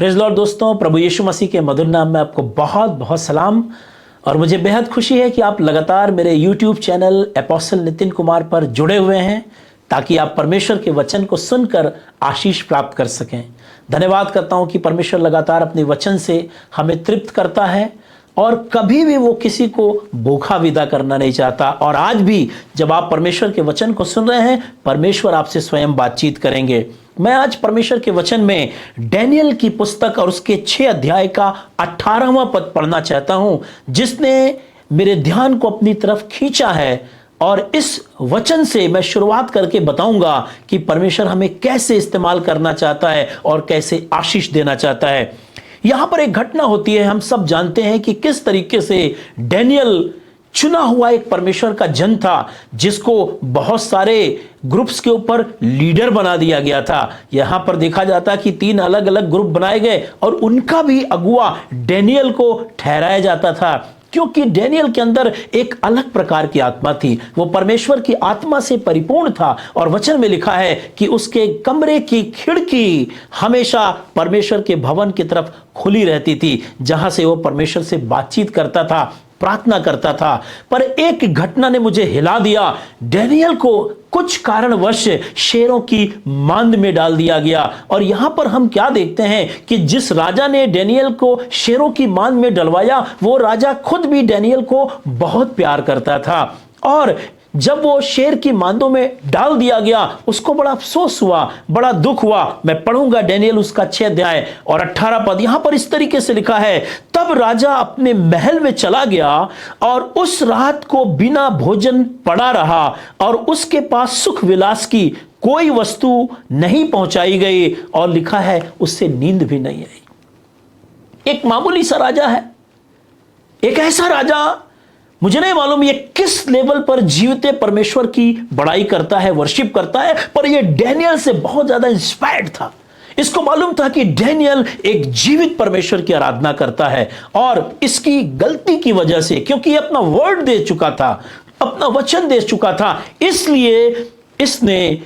Praise Lord दोस्तों, प्रभु यीशु मसीह के मधुर नाम में आपको बहुत बहुत सलाम। और मुझे बेहद खुशी है कि आप लगातार मेरे YouTube channel apostle Nitin Kumar पर जुड़े हुए हैं ताकि आप परमेश्वर के वचन को सुनकर आशीष प्राप्त कर सकें। धन्यवाद करता हूं कि परमेश्वर लगातार अपने वचन से हमें तृप्त करता है और कभी भी वो किसी को भूखा विदा करना नहीं चाहता। और आज भी जब आप परमेश्वर के वचन को सुन रहे हैं, परमेश्वर आपसे स्वयं बातचीत करेंगे। मैं आज परमेश्वर के वचन में डैनियल की पुस्तक और उसके 6 अध्याय का 18वां पद पढ़ना चाहता हूं, जिसने मेरे ध्यान को अपनी तरफ खींचा है। और इस वचन से मैं शुरुआत करके बताऊंगा कि परमेश्वर हमें कैसे इस्तेमाल करना चाहता है और कैसे आशीष देना चाहता है। यहां पर एक घटना होती है। हम सब जानते हैं कि किस तरीके से डैनियल चुना हुआ एक परमेश्वर का जन था, जिसको बहुत सारे ग्रुप्स के ऊपर लीडर बना दिया गया था। यहां पर देखा जाता कि 3 अलग अलग ग्रुप बनाए गए और उनका भी अगुवा डैनियल को ठहराया जाता था, क्योंकि डैनियल के अंदर एक अलग प्रकार की आत्मा थी। वो परमेश्वर की आत्मा से परिपूर्ण था और वचन में लिखा है कि उसके कमरे की खिड़की हमेशा परमेश्वर के भवन की तरफ खुली रहती थी, जहां से वो परमेश्वर से बातचीत करता था, प्रार्थना करता था। पर एक घटना ने मुझे हिला दिया। डैनियल को कुछ कारणवश शेरों की मांद में डाल दिया गया। और यहां पर हम क्या देखते हैं कि जिस राजा ने डैनियल को शेरों की मांद में डलवाया, वो राजा खुद भी डैनियल को बहुत प्यार करता था। और जब वो शेर की मांदों में डाल दिया गया, उसको बड़ा अफसोस हुआ, बड़ा दुख हुआ। मैं पढ़ूंगा डैनियल उसका 6 अध्याय और 18 पद। यहां पर इस तरीके से लिखा है, तब राजा अपने महल में चला गया और उस रात को बिना भोजन पड़ा रहा और उसके पास सुख विलास की कोई वस्तु नहीं पहुंचाई गई। और लिखा है उससे नींद भी नहीं आई। एक मामूली सा राजा है, एक ऐसा राजा, मुझे नहीं मालूम ये किस लेवल पर जीवते परमेश्वर की बड़ाई करता है, वर्शिप करता है, पर ये डैनियल से बहुत ज्यादा इंस्पायर्ड था। इसको मालूम था कि डैनियल एक जीवित परमेश्वर की आराधना करता है। और इसकी गलती की वजह से, क्योंकि ये अपना वर्ड दे चुका था, अपना वचन दे चुका था, इसलिए इसने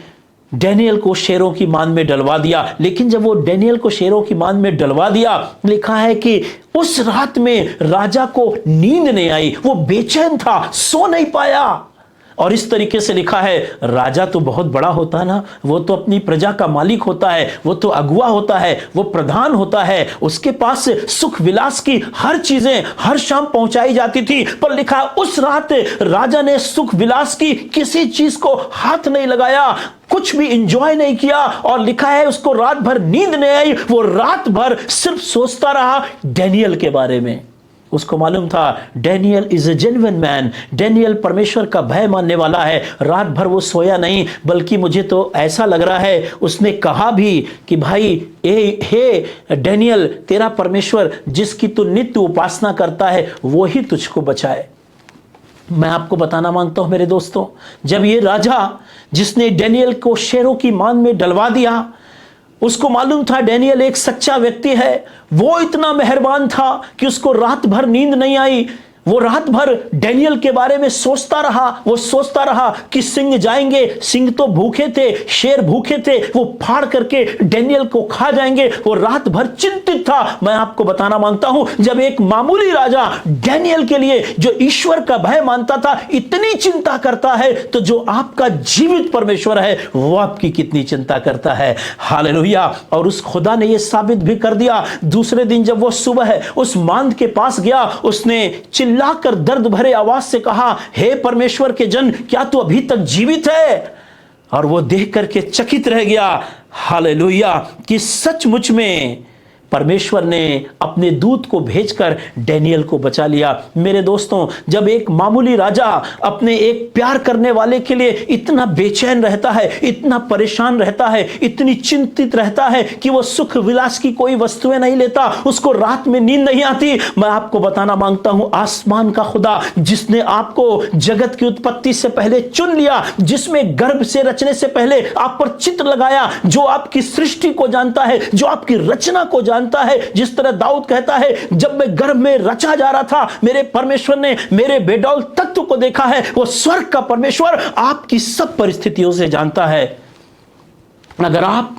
डैनियल को शेरों की मांद में डलवा दिया। लेकिन जब वो डैनियल को शेरों की मांद में डलवा दिया, लिखा है कि उस रात में राजा को नींद नहीं आई। वो बेचैन था, सो नहीं पाया। और इस तरीके से लिखा है, राजा तो बहुत बड़ा होता है ना, वो तो अपनी प्रजा का मालिक होता है, वो तो अगुआ होता है, वो प्रधान होता है, उसके पास सुख विलास की हर चीजें हर शाम पहुंचाई जाती थी। पर लिखा उस रात राजा ने सुख विलास की किसी चीज को हाथ नहीं लगाया, कुछ भी एंजॉय नहीं किया। और लिखा है उसको रात भर नींद नहीं आई। वो रात भर सिर्फ सोचता रहा डैनियल के बारे में। उसको मालूम था Daniel is a genuine man, Daniel परमेश्वर का भय मानने वाला है। रात भर वो सोया नहीं, बल्कि मुझे तो ऐसा लग रहा है उसने कहा भी कि भाई हे डैनियल, तेरा परमेश्वर जिसकी तू नित्य उपासना करता है वो ही तुझको बचाए। मैं आपको बताना मांगता हूं मेरे दोस्तों, जब ये राजा जिसने डैनियल को शेरों की मांद में डलवा दिया, उसको मालूम था डैनियल एक सच्चा व्यक्ति है, वो इतना मेहरबान था कि उसको रात भर नींद नहीं आई। वो रात भर डैनियल के बारे में सोचता रहा। वो सोचता रहा कि सिंह जाएंगे, सिंह तो भूखे थे, शेर भूखे थे, वो फाड़ करके डैनियल को खा जाएंगे। वो रात भर चिंतित था। मैं आपको बताना मांगता हूं, जब एक मामूली राजा डैनियल के लिए, जो ईश्वर का भय मानता था, इतनी चिंता करता है, तो जो आपका जीवित परमेश्वर है वो आपकी कितनी चिंता करता है। हालेलुया। और उस खुदा ने यह साबित भी कर दिया। दूसरे दिन जब वो सुबह उस मांद के पास गया, उसने चिल्लाकर दर्द भरे आवाज से कहा, हे परमेश्वर के जन, क्या तू अभी तक जीवित है? और वो देख करके चकित रह गया, हालेलुया, कि सचमुच में परमेश्वर ने अपने दूत को भेजकर डैनियल को बचा लिया। मेरे दोस्तों, जब एक मामूली राजा अपने एक प्यार करने वाले के लिए इतना बेचैन रहता है, इतना परेशान रहता है, इतनी चिंतित रहता है कि वो सुख विलास की कोई वस्तुएं नहीं लेता, उसको रात में नींद नहीं आती, मैं आपको बताना मांगता हूं, आसमान का खुदा जिसने आपको जगत की उत्पत्ति से पहले चुन लिया, जिसमें गर्भ से रचने से पहले आप पर चित्र लगाया, जो आपकी सृष्टि को जानता है, जो आपकी रचना को जानता है, जिस तरह दाऊद कहता है, जब मैं गर्भ में रचा जा रहा था, मेरे परमेश्वर ने मेरे बेडौल तत्व को देखा है। वो स्वर्ग का परमेश्वर आपकी सब परिस्थितियों से जानता है। अगर आप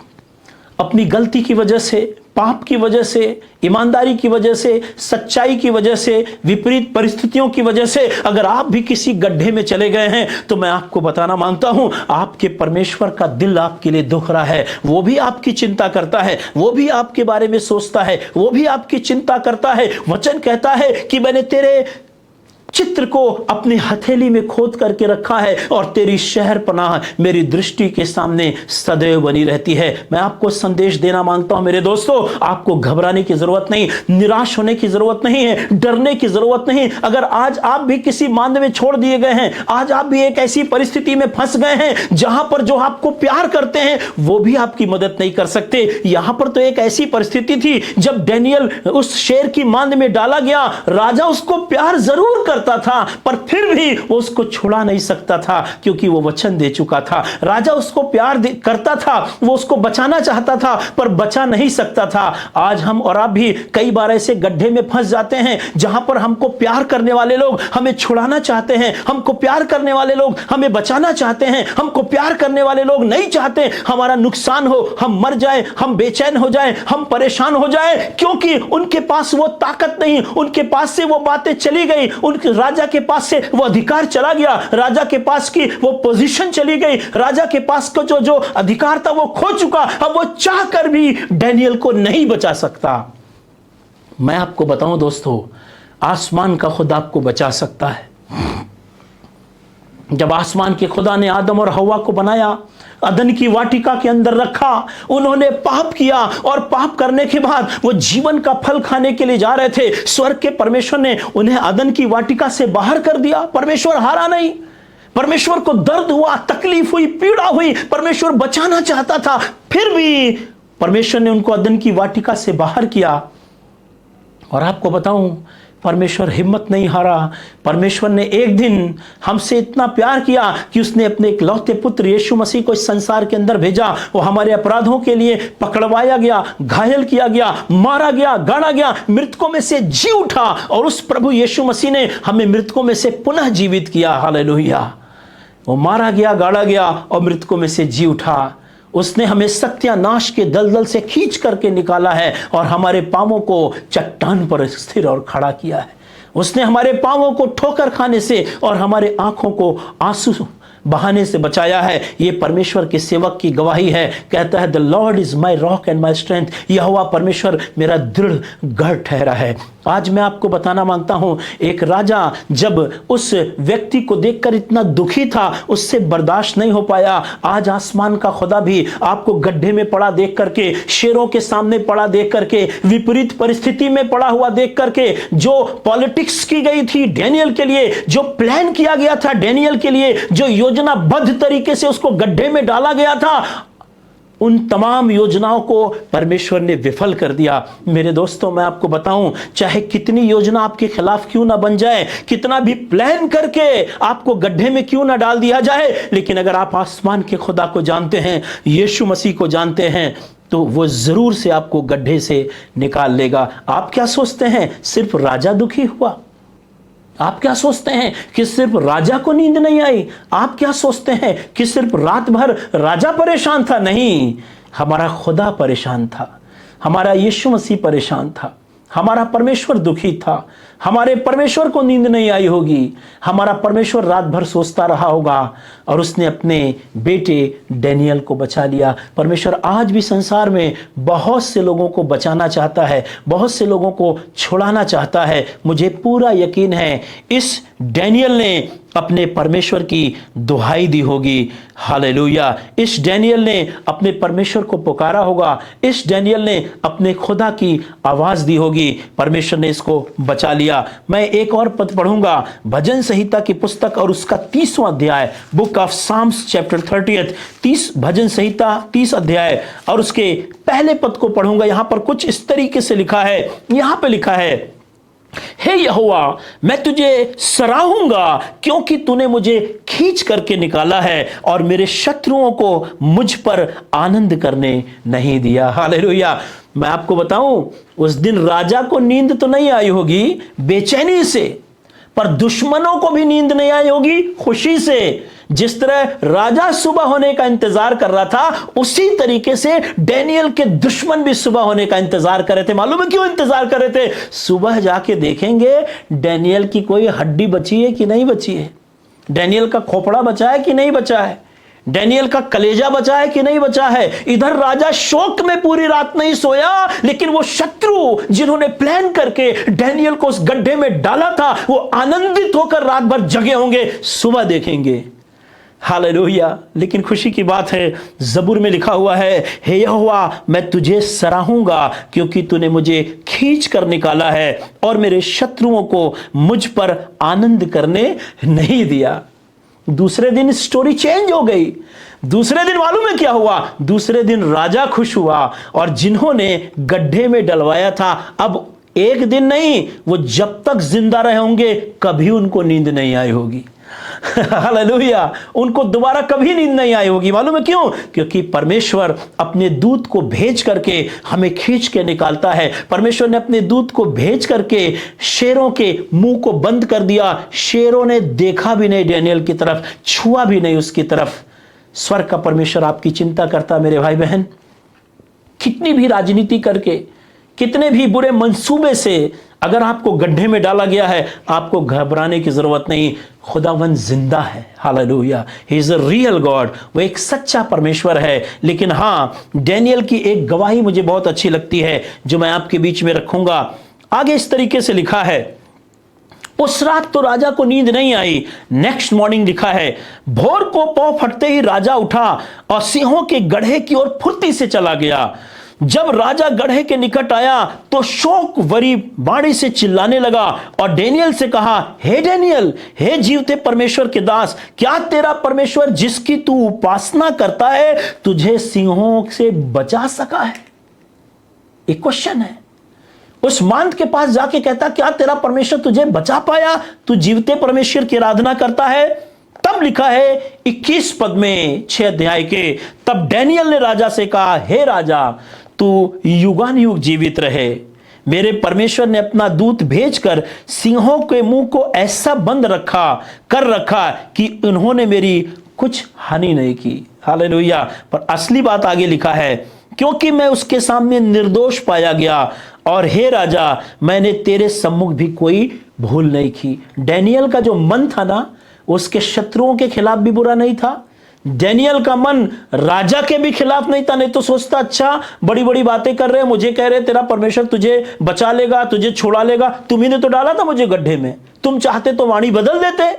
अपनी गलती की वजह से पाप की वजह से, ईमानदारी की वजह से, सच्चाई की वजह से, विपरीत परिस्थितियों की वजह से अगर आप भी किसी गड्ढे में चले गए हैं, तो मैं आपको बताना मांगता हूं, आपके परमेश्वर का दिल आपके लिए दुख रहा है। वो भी आपकी चिंता करता है, वो भी आपके बारे में सोचता है, वो भी आपकी चिंता करता है। वचन कहता है कि मैंने तेरे चित्र को अपनी हथेली में खोद करके रखा है और तेरी शहर पनाह मेरी दृष्टि के सामने सदैव बनी रहती है। मैं आपको संदेश देना मांगता हूं मेरे दोस्तों, आपको घबराने की जरूरत नहीं, निराश होने की जरूरत नहीं है, डरने की जरूरत नहीं। अगर आज आप भी किसी मांद में छोड़ दिए गए हैं, आज आप भी एक ऐसी परिस्थिति में फंस गए हैं जहां पर जो आपको प्यार करते हैं वो भी आपकी मदद नहीं कर सकते। यहां पर तो एक ऐसी परिस्थिति थी जब डेनियल उस शेर की मांद में डाला गया, राजा उसको प्यार जरूर करता था पर फिर भी वो उसको छुड़ा नहीं सकता था, क्योंकि वो वचन दे चुका था। राजा उसको प्यार करता था, वो उसको बचाना चाहता था पर बचा नहीं सकता था। आज हम और आप भी कई बार ऐसे गड्ढे में फंस जाते हैं जहां पर हमको प्यार करने वाले लोग हमें छुड़ाना चाहते हैं, हमको प्यार करने वाले लोग हमें बचाना चाहते हैं, हमको प्यार करने वाले लोग नहीं चाहते हमारा नुकसान हो, हम मर जाए, हम बेचैन हो जाए, हम परेशान हो जाए, क्योंकि उनके पास वो ताकत नहीं, उनके पास से वो बातें चली गई, उनके राजा के पास से वो अधिकार चला गया, राजा के पास की वो पोजीशन चली गई, राजा के पास का जो अधिकार था वो खो चुका। अब वो चाहकर भी डेनियल को नहीं बचा सकता। मैं आपको बताऊं दोस्तों, आसमान का खुदा आपको बचा सकता है। जब आसमान के खुदा ने आदम और हव्वा को बनाया, अदन की वाटिका के अंदर रखा, उन्होंने पाप किया और पाप करने के बाद वो जीवन का फल खाने के लिए जा रहे थे। स्वर्ग के परमेश्वर ने उन्हें अदन की वाटिका से बाहर कर दिया। परमेश्वर हारा नहीं, परमेश्वर को दर्द हुआ, तकलीफ हुई, पीड़ा हुई, परमेश्वर बचाना चाहता था, फिर भी परमेश्वर ने उनको अदन की वाटिका से बाहर किया। और आपको बताऊं, परमेश्वर हिम्मत नहीं हारा। परमेश्वर ने एक दिन हमसे इतना प्यार किया कि उसने अपने इकलौते पुत्र यीशु मसीह को इस संसार के अंदर भेजा। वो हमारे अपराधों के लिए पकड़वाया गया, घायल किया गया, मारा गया, गाड़ा गया, मृतकों में से जी उठा और उस प्रभु यीशु मसीह ने हमें मृतकों में से पुनः जीवित किया। हालेलुया। वो मारा गया, गाड़ा गया और मृतकों में से जी उठा। उसने हमें सत्यानाश के दलदल से खींच करके निकाला है और हमारे पांवों को चट्टान पर स्थिर और खड़ा किया है। उसने हमारे पांवों को ठोकर खाने से और हमारे आंखों को आंसू बहाने से बचाया है। ये परमेश्वर के सेवक की गवाही है। कहता है, the lord is my rock and my strength. यहोवा परमेश्वर मेरा दृढ़ गढ़ ठहरा है। आज मैं आपको बताना मांगता हूं, एक राजा जब उस व्यक्ति को देखकर इतना दुखी था, उससे बर्दाश्त नहीं हो पाया। आज आसमान का खुदा भी आपको गड्ढे में पड़ा देख करके, शेरों के सामने पड़ा देख करके, विपरीत परिस्थिति में पड़ा हुआ देख करके, जो पॉलिटिक्स की गई थी डेनियल के लिए, जो प्लान किया गया था डेनियल के लिए, जो योजनाबद्ध तरीके से उसको गड्ढे में डाला गया था, उन तमाम योजनाओं को परमेश्वर ने विफल कर दिया। मेरे दोस्तों, मैं आपको बताऊं, चाहे कितनी योजना आपके खिलाफ क्यों ना बन जाए, कितना भी प्लान करके आपको गड्ढे में क्यों ना डाल दिया जाए, लेकिन अगर आप आसमान के खुदा को जानते हैं, यीशु मसीह को जानते हैं, तो वो जरूर से आपको गड्ढे से निकाल लेगा। आप क्या सोचते हैं सिर्फ राजा दुखी हुआ? आप क्या सोचते हैं कि सिर्फ राजा को नींद नहीं आई? आप क्या सोचते हैं कि सिर्फ रात भर राजा परेशान था? नहीं, हमारा खुदा परेशान था, हमारा यीशु मसीह परेशान था, हमारा परमेश्वर दुखी था। हमारे परमेश्वर को नींद नहीं आई होगी, हमारा परमेश्वर रात भर सोचता रहा होगा और उसने अपने बेटे डेनियल को बचा लिया। परमेश्वर आज भी संसार में बहुत से लोगों को बचाना चाहता है, बहुत से लोगों को छुड़ाना चाहता है। मुझे पूरा यकीन है इस डेनियल ने अपने परमेश्वर की दुहाई दी होगी। हालेलुया। इस डेनियल ने अपने परमेश्वर को पुकारा होगा, इस डेनियल ने अपने खुदा की आवाज दी होगी, परमेश्वर ने इसको बचा लिया। मैं एक और पद पढ़ूंगा, भजन संहिता की पुस्तक और उसका 30वां अध्याय, बुक ऑफ साम्स चैप्टर 30, 30 भजन संहिता 30 अध्याय और उसके पहले पद को पढ़ूंगा। यहां पर कुछ इस तरीके से लिखा है, यहां पे लिखा है, हे यहोवा, मैं तुझे सराहूंगा क्योंकि तूने मुझे खींच करके निकाला है और मेरे शत्रुओं को मुझ पर आनंद करने नहीं दिया। हालेलुया। मैं आपको बताऊं, उस दिन राजा को नींद तो नहीं आई होगी बेचैनी से, पर दुश्मनों को भी नींद नहीं आई होगी खुशी से। जिस तरह राजा सुबह होने का इंतजार कर रहा था, उसी तरीके से डैनियल के दुश्मन भी सुबह होने का इंतजार कर रहे थे। मालूम है क्यों इंतजार कर रहे थे? सुबह जाके देखेंगे डैनियल की कोई हड्डी बची है कि नहीं बची है, डैनियल का खोपड़ा बचा है कि नहीं बचा है, डैनियल का कलेजा बचा है कि नहीं बचा है। इधर राजा शोक में पूरी रात नहीं सोया, लेकिन वो शत्रु जिन्होंने प्लान करके डैनियल को उस गड्ढे में डाला था, वो आनंदित होकर रात भर जगे होंगे, सुबह देखेंगे। हालेलुया। लेकिन खुशी की बात है, जबूर में लिखा हुआ है, हे यहोवा मैं तुझे सराहूंगा क्योंकि तूने मुझे खींच कर निकाला है और मेरे शत्रुओं को मुझ पर आनंद करने नहीं दिया। दूसरे दिन स्टोरी चेंज हो गई। दूसरे दिन मालूम है क्या हुआ? दूसरे दिन राजा खुश हुआ और जिन्होंने गड्ढे में डलवाया था, अब एक दिन नहीं, वो जब तक जिंदा रहे होंगे कभी उनको नींद नहीं आई होगी। हालेलुया। उनको दोबारा कभी नींद नहीं आई होगी। मालूम है क्यों? क्योंकि परमेश्वर अपने दूत को भेज करके हमें खींच के निकालता है। परमेश्वर ने अपने दूत को भेज करके शेरों के मुंह को बंद कर दिया। शेरों ने देखा भी नहीं डैनियल की तरफ, छुआ भी नहीं उसकी तरफ। स्वर्ग का परमेश्वर आपकी चिंता करता मेरे भाई बहन। कितनी भी राजनीति करके, कितने भी बुरे मंसूबे से अगर आपको गड्ढे में डाला गया है, आपको घबराने की जरूरत नहीं। खुदावंद जिंदा है। Hallelujah. He is a real God. वो एक सच्चा परमेश्वर है। लेकिन हां, डैनियल की एक गवाही मुझे बहुत अच्छी लगती है जो मैं आपके बीच में रखूंगा। आगे इस तरीके से लिखा है, उस रात तो राजा को नींद नहीं आई। नेक्स्ट मॉर्निंग लिखा है, भोर को पौ फटते ही राजा उठा और सिंहों के गड्ढे की ओर फुर्ती से चला गया। जब राजा गड्ढे के निकट आया तो शोक वरी बाणी से चिल्लाने लगा और डैनियल से कहा, हे डैनियल, हे जीवते परमेश्वर के दास, क्या तेरा परमेश्वर जिसकी तू उपासना करता है तुझे सिंहों से बचा सका है? एक क्वेश्चन है। उस मांद के पास जाके कहता, क्या तेरा परमेश्वर तुझे बचा पाया? तू जीवते परमेश्वर की आराधना करता है? तब लिखा है 21 पद में 6 अध्याय के, तब डैनियल ने राजा से कहा, हे राजा, तू युगानुयुग जीवित रहे। मेरे परमेश्वर ने अपना दूत भेजकर सिंहों के मुंह को ऐसा बंद कर रखा कि उन्होंने मेरी कुछ हानि नहीं की। हालेलुया। पर असली बात आगे लिखा है, क्योंकि मैं उसके सामने निर्दोष पाया गया और हे राजा, मैंने तेरे सम्मुख भी कोई भूल नहीं की। डैनियल का जो मन था ना, उसके शत्रुओं के खिलाफ भी बुरा नहीं था। डैनियल का मन राजा के भी खिलाफ नहीं था। नहीं तो सोचता, अच्छा बड़ी बड़ी बातें कर रहे हैं, मुझे कह रहे तेरा परमेश्वर तुझे बचा लेगा, तुझे छुड़ा लेगा, तुम्ही ने तो डाला था मुझे गड्ढे में, तुम चाहते तो वाणी बदल देते।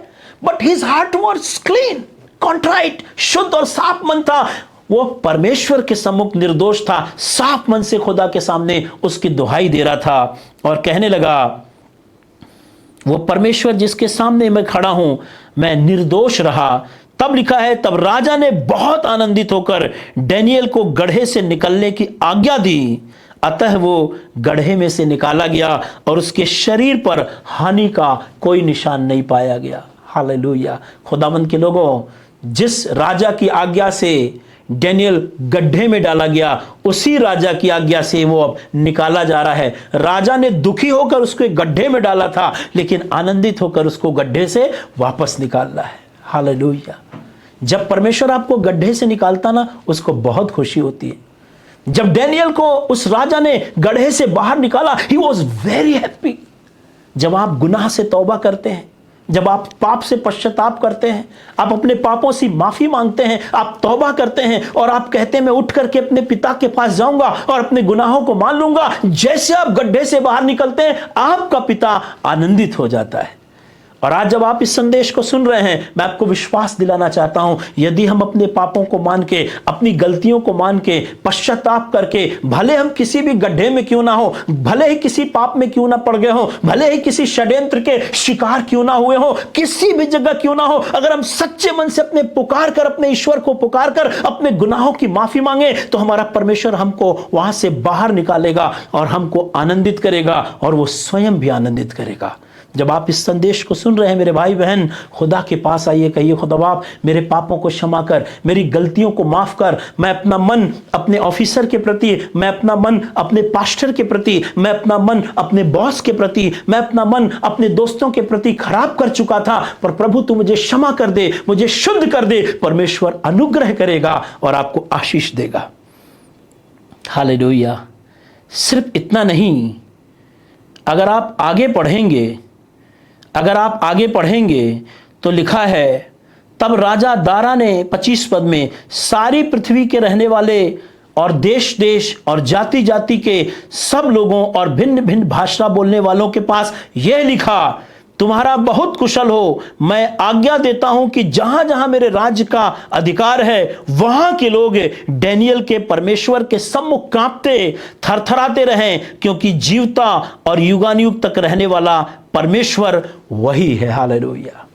But his heart was clean, contrite, शुद्ध और साफ मन था। वो परमेश्वर के सम्मुख निर्दोष था, साफ मन से खुदा के सामने उसकी दुहाई दे रहा था और कहने लगा, वो परमेश्वर जिसके सामने मैं खड़ा हूं, मैं निर्दोष रहा। तब लिखा है, तब राजा ने बहुत आनंदित होकर डैनियल को गड्ढे से निकलने की आज्ञा दी। अतः वो गड्ढे में से निकाला गया और उसके शरीर पर हानि का कोई निशान नहीं पाया गया। हालेलुया। खुदावंद के लोगों, जिस राजा की आज्ञा से डैनियल गड्ढे में डाला गया, उसी राजा की आज्ञा से वो अब निकाला जा रहा है। राजा ने दुखी होकर उसको गड्ढे में डाला था, लेकिन आनंदित होकर उसको गड्ढे से वापस निकालना है। हालेलुया। जब परमेश्वर आपको गड्ढे से निकालता ना, उसको बहुत खुशी होती है। जब डैनियल को उस राजा ने गड्ढे से बाहर निकाला, ही वॉज वेरी हैप्पी। जब आप गुनाह से तौबा करते हैं, जब आप पाप से पश्चाताप करते हैं, आप अपने पापों से माफी मांगते हैं, आप तौबा करते हैं और आप कहते हैं मैं उठ करके अपने पिता के पास जाऊंगा और अपने गुनाहों को मान लूंगा, जैसे आप गड्ढे से बाहर निकलते हैं, आपका पिता आनंदित हो जाता है। और आज जब आप इस संदेश को सुन रहे हैं, मैं आपको विश्वास दिलाना चाहता हूं, यदि हम अपने पापों को मान के, अपनी गलतियों को मान के, पश्चाताप करके, भले हम किसी भी गड्ढे में क्यों ना हो, भले ही किसी पाप में क्यों ना पड़ गए हो, भले ही किसी षड्यंत्र के शिकार क्यों ना हुए हो, किसी भी जगह क्यों ना हो, अगर हम सच्चे मन से अपने ईश्वर को पुकार कर अपने गुनाहों की माफी मांगे, तो हमारा परमेश्वर हमको वहां से बाहर निकालेगा और हमको आनंदित करेगा और वो स्वयं भी आनंदित करेगा। जब आप इस संदेश को सुन रहे हैं मेरे भाई बहन, खुदा के पास आइए, कहिए खुदा बाप मेरे पापों को क्षमा कर, मेरी गलतियों को माफ कर। मैं अपना मन अपने ऑफिसर के प्रति, मैं अपना मन अपने पास्टर के प्रति, मैं अपना मन अपने बॉस के प्रति, मैं अपना मन अपने दोस्तों के प्रति खराब कर चुका था, पर प्रभु तू मुझे क्षमा कर दे, मुझे शुद्ध कर दे। परमेश्वर अनुग्रह करेगा और आपको आशीष देगा। हालेलुया। सिर्फ इतना नहीं, अगर आप आगे पढ़ेंगे तो लिखा है, तब राजा दारा ने 25 पद में सारी पृथ्वी के रहने वाले और देश देश और जाति जाति के सब लोगों और भिन्न भिन्न भाषा बोलने वालों के पास यह लिखा, तुम्हारा बहुत कुशल हो। मैं आज्ञा देता हूं कि जहां जहां मेरे राज्य का अधिकार है वहां के लोग डैनियल के परमेश्वर के सम्मुख कांपते थरथराते रहें, क्योंकि जीवता और युगानुयुग तक रहने वाला परमेश्वर वही है। हालेलुया।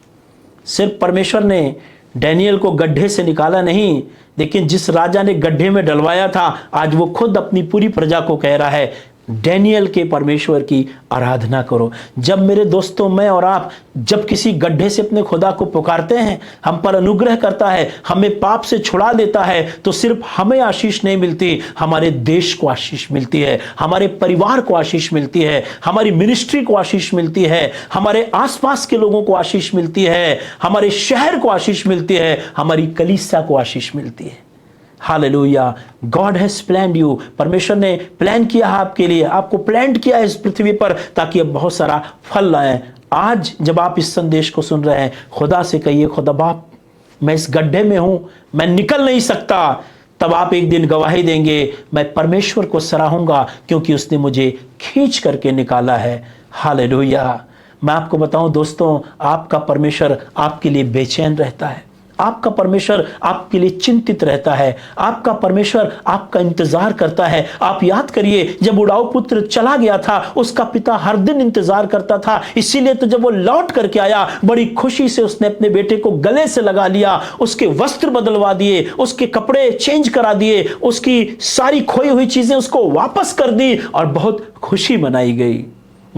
सिर्फ परमेश्वर ने डैनियल को गड्ढे से निकाला नहीं, लेकिन जिस राजा ने गड्ढे में डलवाया था, आज वो खुद अपनी पूरी प्रजा को कह रहा है, डैनियल के परमेश्वर की आराधना करो। जब मेरे दोस्तों, मैं और आप जब किसी गड्ढे से अपने खुदा को पुकारते हैं, हम पर अनुग्रह करता है, हमें पाप से छुड़ा देता है, तो सिर्फ हमें आशीष नहीं मिलती, हमारे देश को आशीष मिलती है, हमारे परिवार को आशीष मिलती है, हमारी मिनिस्ट्री को आशीष मिलती है, हमारे आसपास के लोगों को आशीष मिलती है, हमारे शहर को आशीष मिलती है, हमारी कलीसिया को आशीष मिलती है। Hallelujah. God has planned you. परमेश्वर ने प्लान किया है आपके लिए, आपको प्लांट किया है इस पृथ्वी पर, ताकि अब बहुत सारा फल लाएं। आज जब आप इस संदेश को सुन रहे हैं, खुदा से कहिए, खुदा बाप मैं इस गड्ढे में हूं, मैं निकल नहीं सकता। तब आप एक दिन गवाही देंगे, मैं परमेश्वर को सराहूंगा क्योंकि उसने मुझे खींच करके निकाला है। हालेलुया। मैं आपको बताऊं दोस्तों, आपका परमेश्वर आपके लिए बेचैन रहता है, आपका परमेश्वर आपके लिए चिंतित रहता है, आपका परमेश्वर आपका इंतजार करता है। आप याद करिए, जब उड़ाऊ पुत्र चला गया था, उसका पिता हर दिन इंतजार करता था, इसीलिए तो जब वो लौट करके आया, बड़ी खुशी से उसने अपने बेटे को गले से लगा लिया, उसके वस्त्र बदलवा दिए, उसके कपड़े चेंज करा दिए, उसकी सारी खोई हुई चीजें उसको वापस कर दी और बहुत खुशी मनाई गई।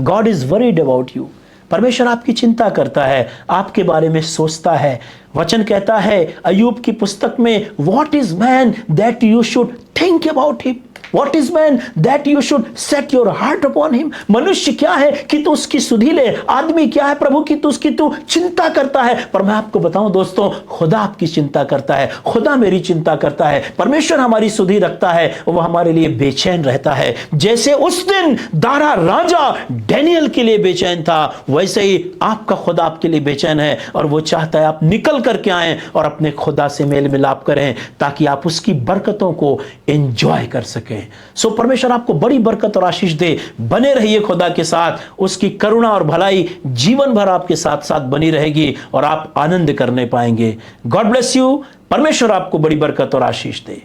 God is worried about you. परमेश्वर आपकी चिंता करता है, आपके बारे में सोचता है। वचन कहता है अय्यूब की पुस्तक में, what is man that you should think about him, what is man that you should set your heart upon him. मनुष्य क्या है कि तू उसकी सुधि ले, आदमी क्या है प्रभु की उसकी तू चिंता करता है। पर मैं आपको बताऊं दोस्तों, खुदा आपकी चिंता करता है, खुदा मेरी चिंता करता है। परमेश्वर हमारी सुधि रखता है, वो हमारे लिए बेचैन रहता है। जैसे उस दिन दारा राजा डैनियल के लिए बेचैन था, वैसे ही आपका खुदा आपके लिए बेचैन है, और वो चाहता है आप निकल करके आएं और अपने खुदा से मेल मिलाप करें, ताकि आप उसकी बरकतों को एंजॉय कर सकें। सो परमेश्वर आपको बड़ी बरकत और आशीष दे। बने रहिए खुदा के साथ, उसकी करुणा और भलाई जीवन भर आपके साथ साथ बनी रहेगी और आप आनंद करने पाएंगे। God bless you. परमेश्वर आपको बड़ी बरकत और आशीष दे।